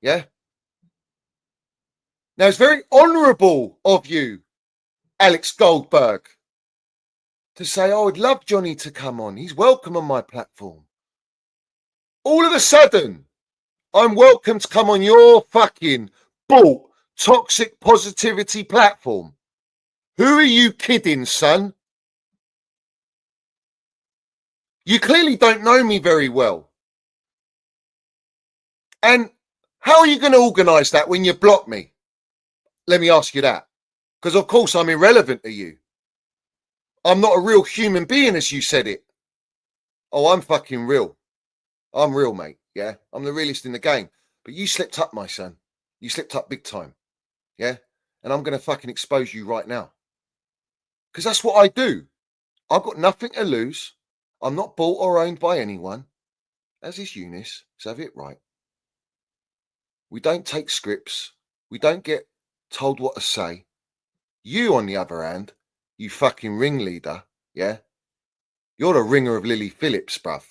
Yeah. Now, it's very honourable of you, Alex Goldberg, to say, oh, I'd love Johnny to come on. He's welcome on my platform. All of a sudden, I'm welcome to come on your fucking bought toxic positivity platform. Who are you kidding, son? You clearly don't know me very well. And how are you going to organise that when you block me? Let me ask you that. Because, of course, I'm irrelevant to you. I'm not a real human being, as you said it. Oh, I'm fucking real. I'm real, mate. Yeah, I'm the realest in the game. But you slipped up, my son. You slipped up big time. Yeah? And I'm going to fucking expose you right now. Because that's what I do. I've got nothing to lose. I'm not bought or owned by anyone. As is Younes. So have it right. We don't take scripts. We don't get told what to say. You, on the other hand, you fucking ringleader, yeah? You're the ringer of Lily Phillips, bruv,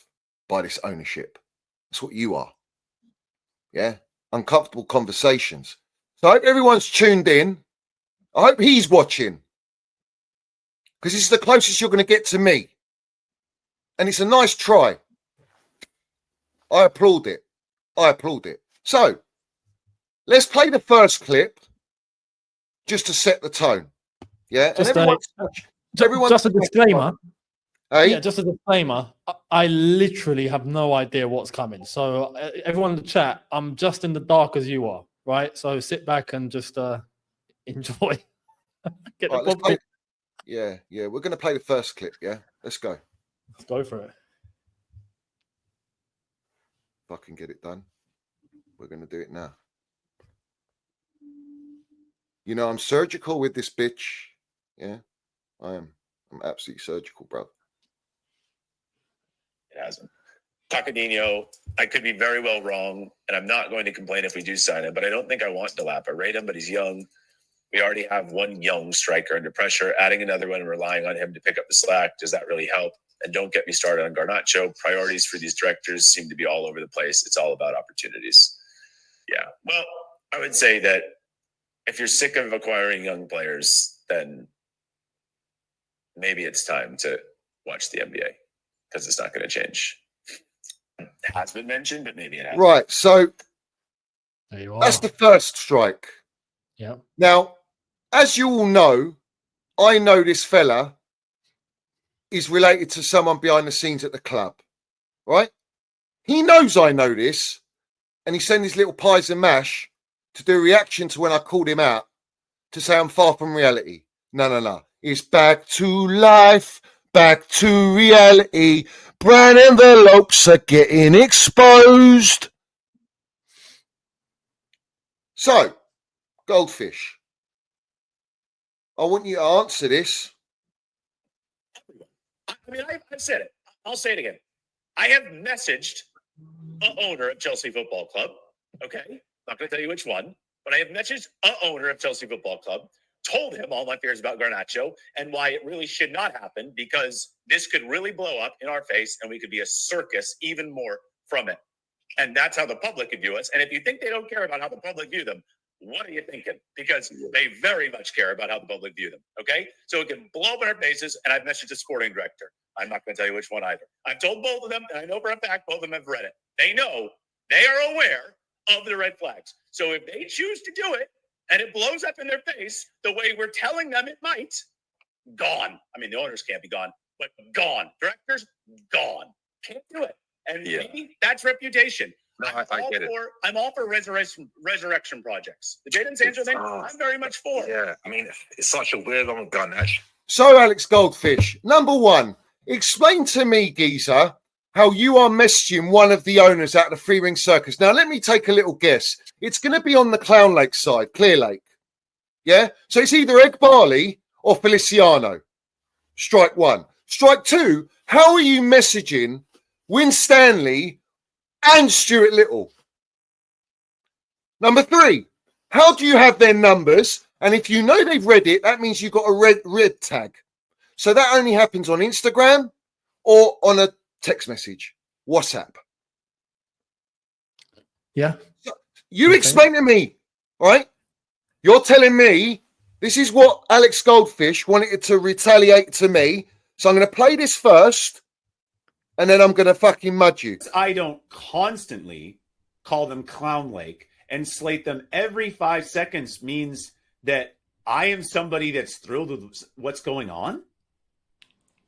by this ownership. That's what you are. Yeah? Uncomfortable conversations. So I hope everyone's tuned in. I hope he's watching. Because this is the closest you're going to get to me. And it's a nice try. I applaud it. I applaud it. So, let's play the first clip just to set the tone. Yeah? Just, and just a disclaimer. Hey? Yeah, just a disclaimer. I literally have no idea what's coming. So everyone in the chat, I'm just in the dark as you are, right? So sit back and just enjoy. Get Right, the let's play. Yeah. We're going to play the first clip, yeah? Let's go. Let's go for it. If I can get it done. We're going to do it now. You know, I'm surgical with this bitch. Yeah, I am. I'm absolutely surgical, bro. It hasn't. Pacadinho, I could be very well wrong, and I'm not going to complain if we do sign him, but I don't think I want Delap. I rate him, but he's young. We already have one young striker under pressure. Adding another one and relying on him to pick up the slack, does that really help? And don't get me started on Garnacho. Priorities for these directors seem to be all over the place. It's all about opportunities. Yeah, well, I would say that if you're sick of acquiring young players, then maybe it's time to watch the NBA because it's not going to change. It has been mentioned, but maybe it hasn't. Right, so there you are. That's the first strike. Yeah. Now, as you all know, I know this fella is related to someone behind the scenes at the club, right? He knows I know this, and he sent his little pies and mash to do a reaction to when I called him out to say I'm far from reality. No. It's back to life, back to reality. Brown envelopes are getting exposed. So, Goldfish, I want you to answer this. I mean, I've said it. I'll say it again. I have messaged the owner of Chelsea Football Club. Okay? Not going to tell you which one, but I have messaged the owner of Chelsea Football Club, told him all my fears about Garnacho and why it really should not happen because this could really blow up in our face and we could be a circus even more from it. And that's how the public could view us. And if you think they don't care about how the public view them, what are you thinking? Because they very much care about how the public view them. Okay? So it can blow up in our faces. And I've messaged the sporting director. I'm not going to tell you which one either. I've told both of them, and I know for a fact both of them have read it. They know, they are aware of the red flags. So if they choose to do it and it blows up in their face the way we're telling them it might, gone. I mean, the owners can't be gone, but gone. Directors, gone. Can't do it. And maybe that's reputation. No, I get it. I'm all for resurrection projects. The Jadon Sancho thing, I'm very much for. Yeah, I mean, it's such a weird one with Garnacho. So, Alex Goldfish, number one, explain to me, geezer, how you are messaging one of the owners at the Free Ring Circus. Now, let me take a little guess. It's going to be on the Clown Lake side, Clear Lake. Yeah? So it's either Egg Barley or Feliciano. Strike one. Strike two, how are you messaging Win Stanley and Stuart Little? Number three, how do you have their numbers? And if you know they've read it, that means you've got a red tag. So that only happens on Instagram or on a text message, WhatsApp. Yeah. You explain to me, right? You're telling me this is what Alex Goldfish wanted to retaliate to me. So I'm going to play this first, and then I'm going to fucking mud you. I don't constantly call them Clown Lake and slate them every 5 seconds means that I am somebody that's thrilled with what's going on.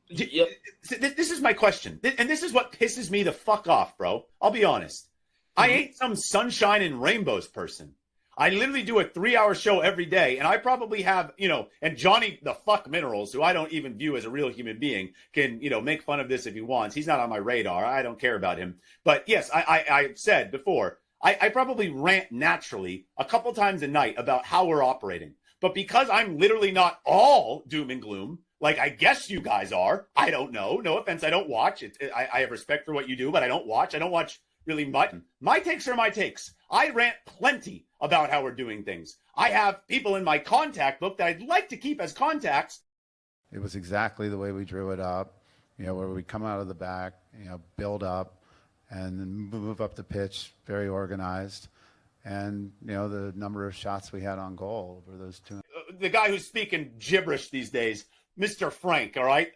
Yep. This is my question. And this is what pisses me the fuck off, bro. I'll be honest. I ain't some sunshine and rainbows person. I literally do a 3-hour show every day, and I probably have, and Johnny the fuck Minerals, who I don't even view as a real human being, can, make fun of this if he wants. He's not on my radar. I don't care about him. But yes, I've said before, I probably rant naturally a couple times a night about how we're operating. But because I'm literally not all doom and gloom, like I guess you guys are, I don't know. No offense, I don't watch. I have respect for what you do, but I don't watch. I don't watch really much. My takes are my takes. I rant plenty about how we're doing things. I have people in my contact book that I'd like to keep as contacts. It was exactly the way we drew it up, where we come out of the back, build up and then move up the pitch, very organized. And, the number of shots we had on goal over those two. The guy who's speaking gibberish these days, Mr. Frank, all right?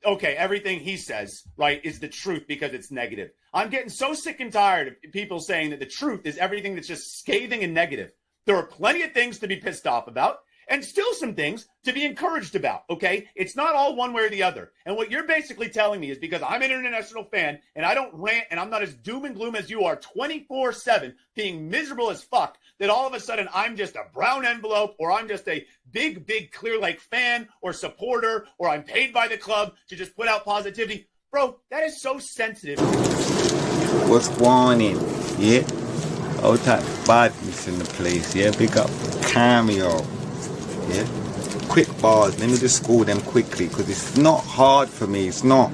Okay, everything he says, right, is the truth because it's negative. I'm getting so sick and tired of people saying that the truth is everything that's just scathing and negative. There are plenty of things to be pissed off about and still some things to be encouraged about, okay? It's not all one way or the other. And what you're basically telling me is because I'm an international fan and I don't rant and I'm not as doom and gloom as you are 24/7 being miserable as fuck, that all of a sudden I'm just a brown envelope or I'm just a big Clear Lake fan or supporter or I'm paid by the club to just put out positivity. Bro, that is so sensitive. What's going on? Yeah? All type of badness in the place, yeah? Big up Cameo. Yeah? Quick bars. Let me just score them quickly because it's not hard for me. It's not.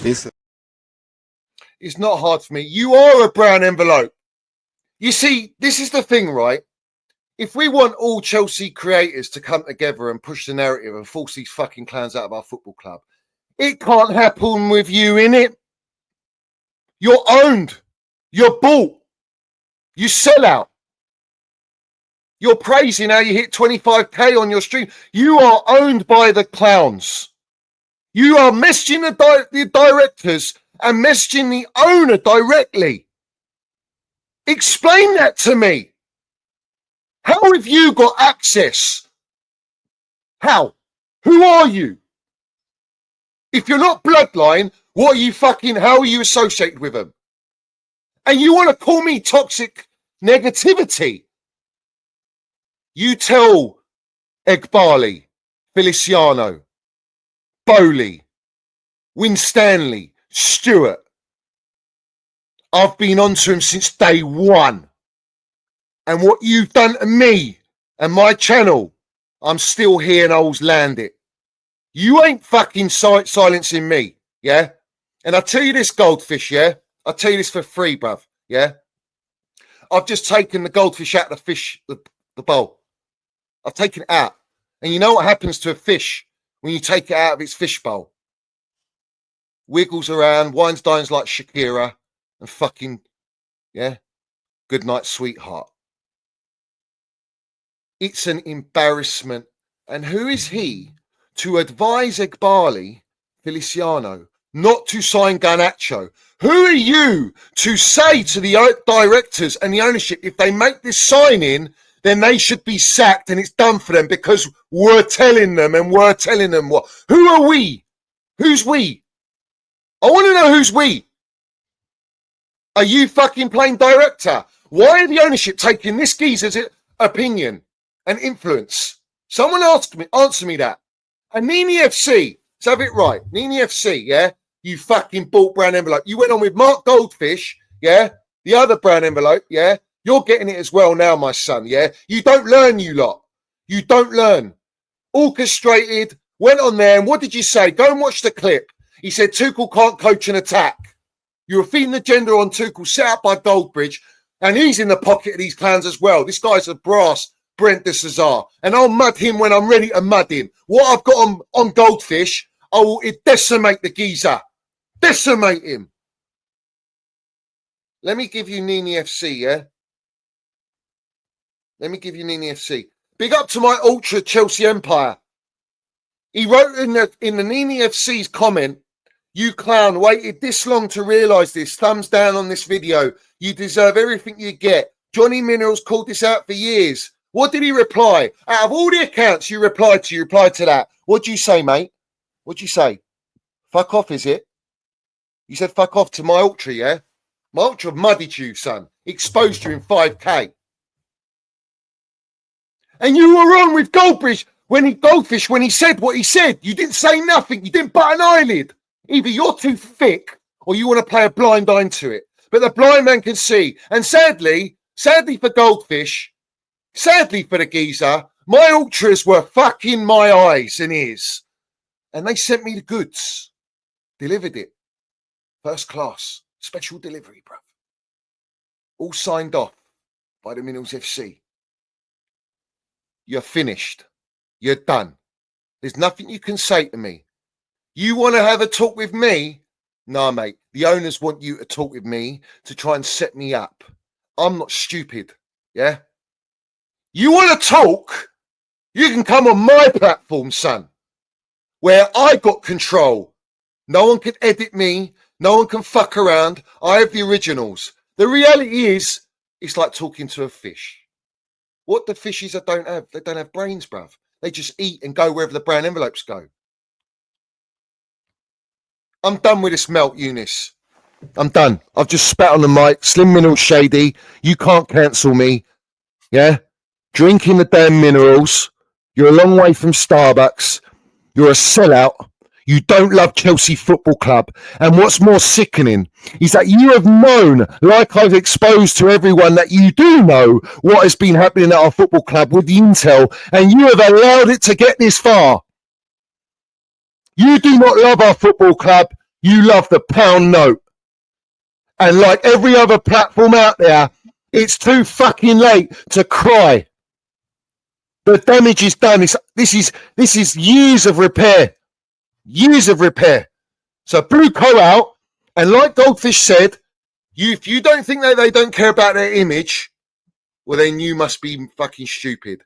It's not hard for me. You are a brown envelope. You see, this is the thing, right? If we want all Chelsea creators to come together and push the narrative and force these fucking clowns out of our football club, it can't happen with you in it. You're owned. You're bought. You sell out. You're praising how you hit 25k on your stream. You are owned by the clowns. You are messaging the directors and messaging the owner directly. Explain that to me. How have you got access? How? Who are you? If you're not bloodline, what are you how are you associated with them? And you want to call me toxic negativity? You tell Egbali, Feliciano, Bowley, Winstanley, Stewart. I've been on to him since day one. And what you've done to me and my channel, I'm still here and I'll land it. You ain't fucking silencing me, yeah? And I tell you this, Goldfish, yeah? I'll tell you this for free, bruv, yeah? I've just taken the goldfish out of the bowl. I've taken it out. And you know what happens to a fish when you take it out of its fish bowl? Wiggles around, wines, dines like Shakira, and fucking, yeah, good night, sweetheart. It's an embarrassment. And who is he to advise Egbali, Feliciano, not to sign Garnacho? Who are you to say to the directors and the ownership, if they make this signing, then they should be sacked and it's done for them because we're telling them what? Who are we? Who's we? I want to know who's we. Are you fucking playing director? Why are the ownership taking this geezer's opinion and influence? Someone answer me that. And Nini FC, let's have it right. Nini FC, yeah? You fucking bought brown envelope. You went on with Mark Goldfish, yeah? The other brown envelope, yeah? You're getting it as well now, my son, yeah? You don't learn, you lot. You don't learn. Orchestrated, went on there, and what did you say? Go and watch the clip. He said Tuchel can't coach an attack. You were feeding the gender on Tuchel, set up by Goldbridge, and he's in the pocket of these clowns as well. This guy's a brass, Brent de Cesar, and I'll mud him when I'm ready to mud him. What I've got on Goldfish, I will decimate the geezer. Decimate him. Let me give you Nini FC, yeah? Let me give you Nini FC. Big up to my ultra Chelsea Empire. He wrote in the Nini FC's comment, "You clown waited this long to realise this. Thumbs down on this video. You deserve everything you get. Johnny Minerals called this out for years." What did he reply? Out of all the accounts you replied to that. What do you say, mate? What do you say? Fuck off, is it? You said fuck off to my ultra, yeah? My ultra muddied you, son. Exposed you in 5K. And you were on with Goldfish when he said what he said. You didn't say nothing. You didn't bat an eyelid. Either you're too thick or you want to play a blind eye to it. But the blind man can see. And sadly for Goldfish, sadly for the geezer, my ultras were fucking my eyes and ears. And they sent me the goods. Delivered it. First class. Special delivery, bruv. All signed off by the Minerals FC. You're finished. You're done. There's nothing you can say to me. You want to have a talk with me? Nah, mate. The owners want you to talk with me to try and set me up. I'm not stupid. Yeah? You want to talk? You can come on my platform, son, where I got control. No one can edit me. No one can fuck around. I have the originals. The reality is, it's like talking to a fish. What the fishes don't have? They don't have brains, bruv. They just eat and go wherever the brown envelopes go. I'm done with this melt, Younes. I'm done. I've just spat on the mic. Slim Minerals Shady. You can't cancel me. Yeah? Drinking the damn minerals. You're a long way from Starbucks. You're a sellout. You don't love Chelsea Football Club. And what's more sickening is that you have known, like I've exposed to everyone, that you do know what has been happening at our football club with the intel, and you have allowed it to get this far. You do not love our football club. You love the pound note. And like every other platform out there, it's too fucking late to cry. The damage is done. This is years of repair. Years of repair. So Blue Co out, and like Goldfish said, if you don't think that they don't care about their image, well then you must be fucking stupid.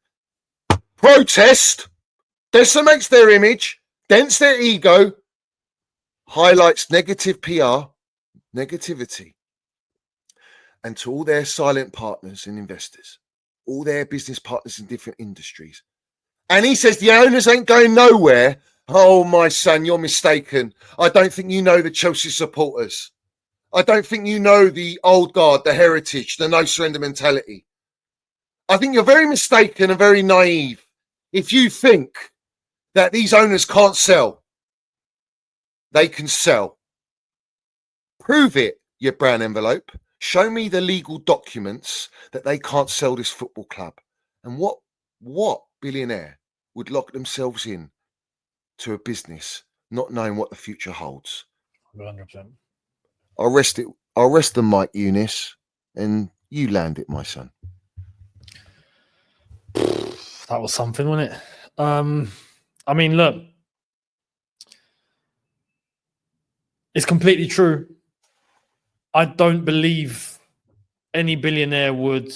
Protest decimates their image, dents their ego, highlights negative PR, negativity. And to all their silent partners and investors, all their business partners in different industries. And he says the owners ain't going nowhere. Oh, my son, you're mistaken. I don't think you know the Chelsea supporters. I don't think you know the old guard, the heritage, the no surrender mentality. I think you're very mistaken and very naive if you think that these owners can't sell. They can sell. Prove it, your brown envelope. Show me the legal documents that they can't sell this football club. And what billionaire would lock themselves in to a business not knowing what the future holds? 100%. I'll rest the mic, Younes, and you land it, my son. That was something, wasn't it? I mean, look, it's completely true. I don't believe any billionaire would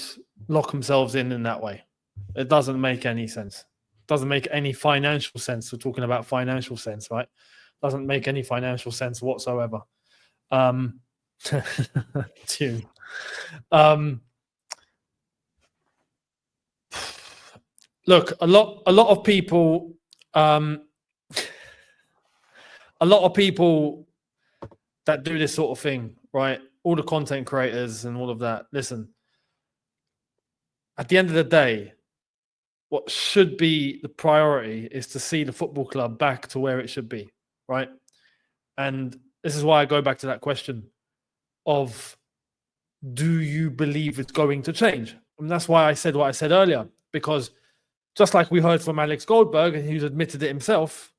lock themselves in that way. It doesn't make any sense. It doesn't make any financial sense. We're talking about financial sense, right? Doesn't make any financial sense whatsoever. Tune. Look, a lot of people, a lot of people that do this sort of thing, right? All the content creators and all of that. Listen, at the end of the day, what should be the priority is to see the football club back to where it should be, right? And this is why I go back to that question of, do you believe it's going to change? And that's why I said what I said earlier, because just like we heard from Alex Goldberg, and he's admitted it himself,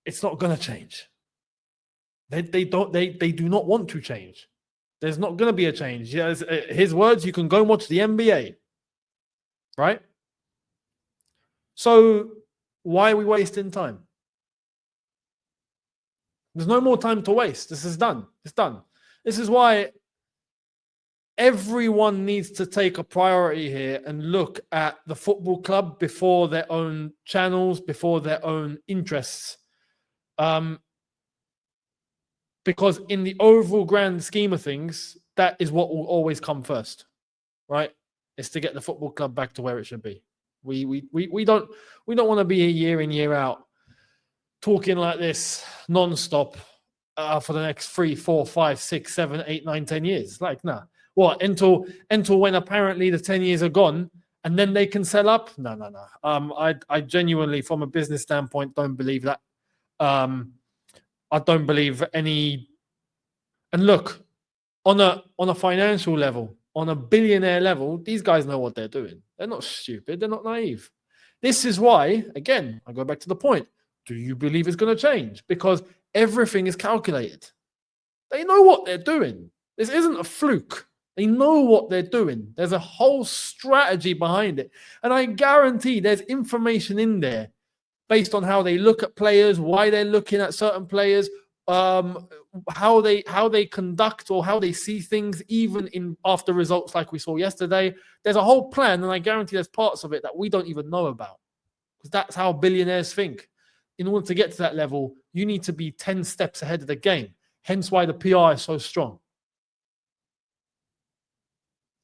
it's not going to change. They do not want to change. There's not going to be a change. Yes, his words, you can go and watch the NBA, right? So why are we wasting time? There's no more time to waste. This is done. It's done. This is why everyone needs to take a priority here and look at the football club before their own channels, before their own interests. Because in the overall grand scheme of things, that is what will always come first, right? It's to get the football club back to where it should be. We don't want to be a year in, year out talking like this non-stop for the next 3, 4, 5, 6, 7, 8, 9, 10 years. Like, nah. What, until when apparently the 10 years are gone and then they can sell up? No. I genuinely, from a business standpoint, don't believe that. I don't believe any. And look, on a financial level, on a billionaire level, these guys know what they're doing. They're not stupid. They're not naive. This is why, again, I go back to the point. Do you believe it's going to change? Because everything is calculated. They know what they're doing. This isn't a fluke. They know what they're doing. There's a whole strategy behind it. And I guarantee there's information in there based on how they look at players, why they're looking at certain players, how they conduct or how they see things, even in after results like we saw yesterday. There's a whole plan, and I guarantee there's parts of it that we don't even know about. Because that's how billionaires think. In order to get to that level, you need to be 10 steps ahead of the game. Hence why the PR is so strong.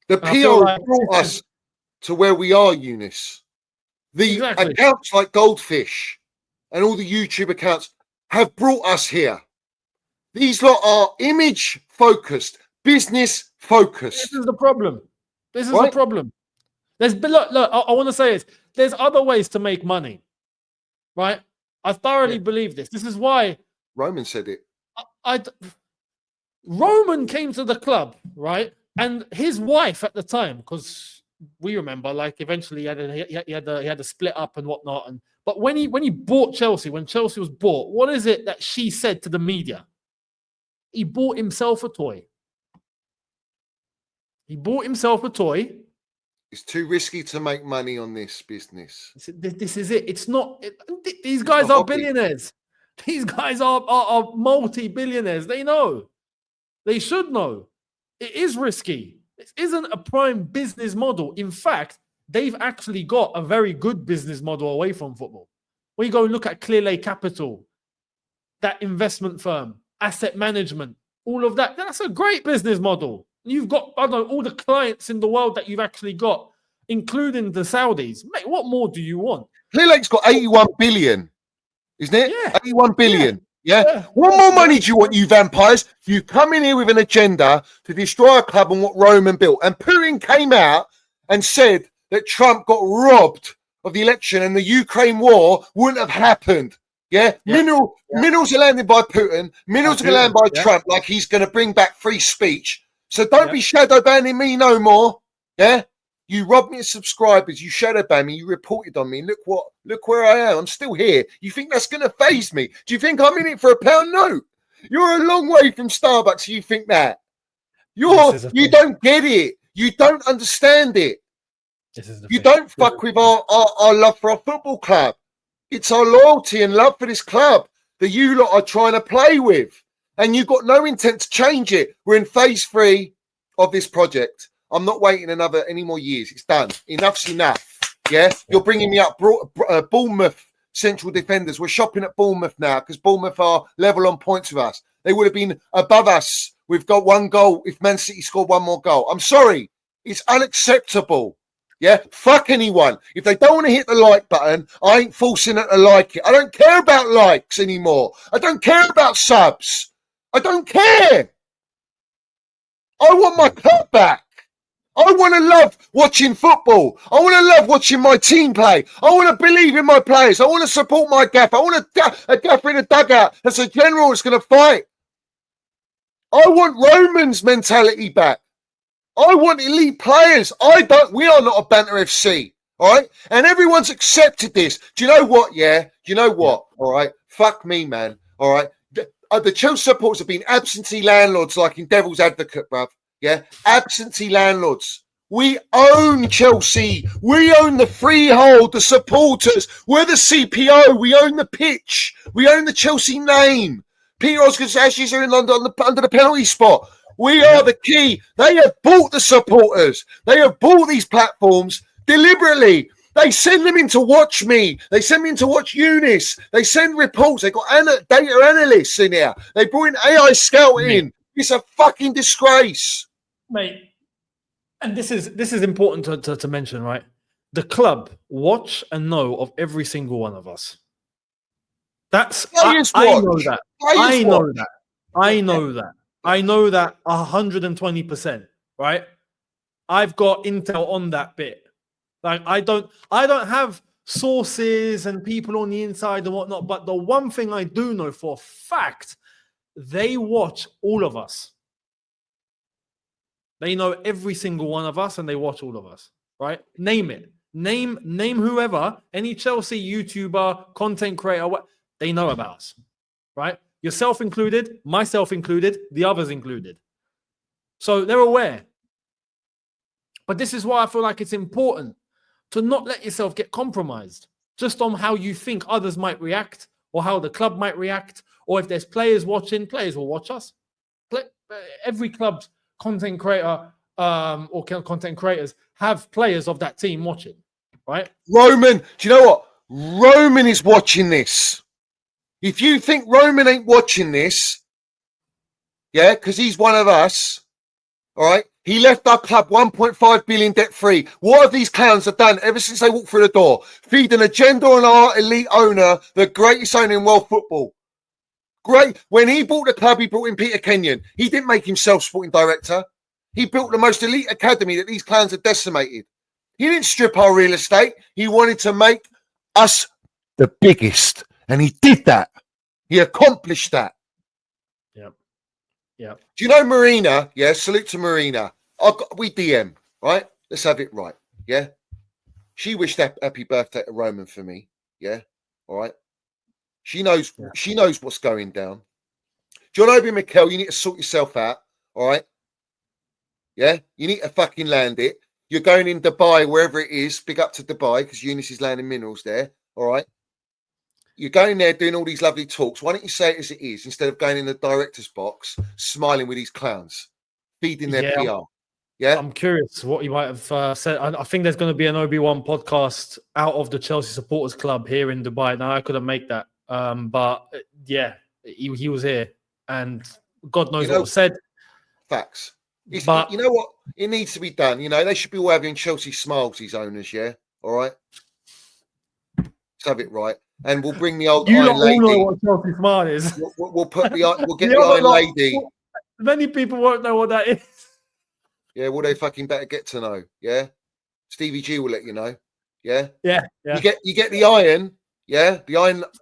The PR brought us to where we are, Younes. The accounts like Goldfish and all the YouTube accounts have brought us here. These lot are image focused, business focused. This is the problem. This is the problem. Look, I want to say this. There's other ways to make money, right? I thoroughly believe this. This is why Roman said it. Roman came to the club, right? And his wife at the time, because we remember, like, eventually he had a split up and whatnot. But when he bought Chelsea, when Chelsea was bought, what is it that she said to the media? He bought himself a toy. He bought himself a toy. It's too risky to make money on this business. This is it. It's not. These guys are billionaires. These guys are multi-billionaires. They know. They should know. It is risky. It isn't a prime business model. In fact, they've actually got a very good business model away from football. When you go and look at Clearlake Capital, that investment firm, asset management, all of that, that's a great business model. You've got, I don't know, all the clients in the world that you've actually got, including the Saudis. Mate, what more do you want? Clearlake's got 81 billion, isn't it? Yeah. 81 billion. Yeah. What more money do you want, you vampires? You come in here with an agenda to destroy a club and what Roman built. And Putin came out and said that Trump got robbed of the election and the Ukraine war wouldn't have happened. Yeah. Minerals are landed by Putin. Minerals are going to land by Trump, like he's going to bring back free speech. So don't be shadow banning me no more. Yeah. You robbed me of subscribers. You shadow banned me. You reported on me. Look where I am. I'm still here. You think that's going to faze me? Do you think I'm in it for a pound note? You're a long way from Starbucks. You think that? You don't get it. You don't understand it. You don't fuck with our love for our football club. It's our loyalty and love for this club that you lot are trying to play with. And you've got no intent to change it. We're in phase 3 of this project. I'm not waiting any more years. It's done. Enough's enough. Yeah? You're bringing me up Bournemouth central defenders. We're shopping at Bournemouth now because Bournemouth are level on points with us. They would have been above us. We've got 1 goal if Man City scored 1 more goal. I'm sorry. It's unacceptable. Yeah? Fuck anyone. If they don't want to hit the like button, I ain't forcing them to like it. I don't care about likes anymore. I don't care about subs. I don't care. I want my club back. I want to love watching football. I want to love watching my team play. I want to believe in my players. I want to support my gaffer. I want a gaffer in a dugout that's a general that's going to fight. I want Roman's mentality back. I want elite players. We are not a banter FC. All right. And everyone's accepted this. Do you know what? Yeah. Do you know what? All right. Fuck me, man. All right. The Chelsea supporters have been absentee landlords like in Devil's Advocate, bruv. Yeah, absentee landlords. We own Chelsea. We own the freehold, the supporters. We're the CPO. We own the pitch. We own the Chelsea name. Peter Oscar's ashes are in London under the penalty spot. We are the key. They have bought the supporters. They have bought these platforms deliberately. They send them in to watch me. They send me in to watch Younes. They send reports. They got data analysts in here. They brought in AI scouting. It's a fucking disgrace, mate. And this is important to mention, right? The club watch and know of every single one of us. That's I know that. I know that. I know that. I know that 120%. Right? I've got intel on that bit. Like I don't have sources and people on the inside and whatnot. But the one thing I do know for a fact, they watch all of us. They know every single one of us and they watch all of us, right? Name it. Name whoever, any Chelsea YouTuber, content creator, what they know about us, right? Yourself included, myself included, the others included. So they're aware. But this is why I feel like it's important to not let yourself get compromised just on how you think others might react or how the club might react, or if there's players watching, players will watch us. Every club's content creator or content creators have players of that team watching, right? Roman, do you know what? Roman is watching this. If you think Roman ain't watching this, yeah, because he's one of us, all right? He left our club 1.5 billion debt free. What have these clowns have done ever since they walked through the door? Feed an agenda on our elite owner, the greatest owner in world football. Great. When he bought the club, he brought in Peter Kenyon. He didn't make himself sporting director. He built the most elite academy that these clowns have decimated. He didn't strip our real estate. He wanted to make us the biggest. And he did that. He accomplished that. Yep. Yep. Do you know Marina? Yeah, salute to Marina. We DM, right? Let's have it right. Yeah. She wished happy birthday to Roman for me. Yeah. All right. She knows what's going down. John Obi Mikel, you need to sort yourself out. All right. Yeah. You need to fucking land it. You're going in Dubai, wherever it is. Big up to Dubai because Younes is landing minerals there. All right. You're going there doing all these lovely talks. Why don't you say it as it is instead of going in the director's box, smiling with these clowns, feeding their PR? Yeah. I'm curious what you might have said. I think there's going to be an Obi-Wan podcast out of the Chelsea Supporters Club here in Dubai. Now, I couldn't make that. But yeah, he was here and God knows what was said. Facts. But you know what? It needs to be done. You know, they should be all having Chelsea smiles, these owners, yeah? All right? Let's have it right. And we'll bring the old Iron Lady. You know what Chelsea smile is. We'll put we'll get the Iron Lady. Many people won't know what that is. Yeah, well, they fucking better get to know. Yeah, Stevie G will let you know. Yeah, yeah. You get the iron. Yeah, the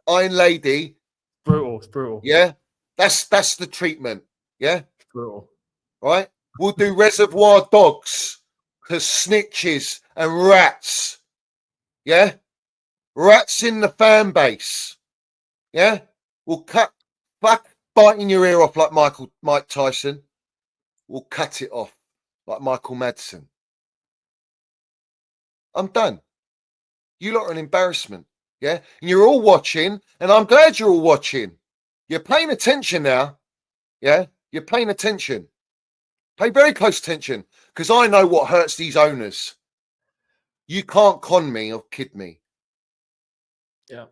Iron Lady. It's brutal. Yeah, that's the treatment. Yeah, it's brutal. Right. We'll do Reservoir Dogs to snitches and rats. Yeah, rats in the fan base. Yeah, we'll cut biting your ear off like Mike Tyson. We'll cut it off like Michael Madsen. I'm done. You lot are an embarrassment. Yeah. And you're all watching, and I'm glad you're all watching. You're paying attention now. Yeah. You're paying attention. Pay very close attention because I know what hurts these owners. You can't con me or kid me. Yeah. Yeah.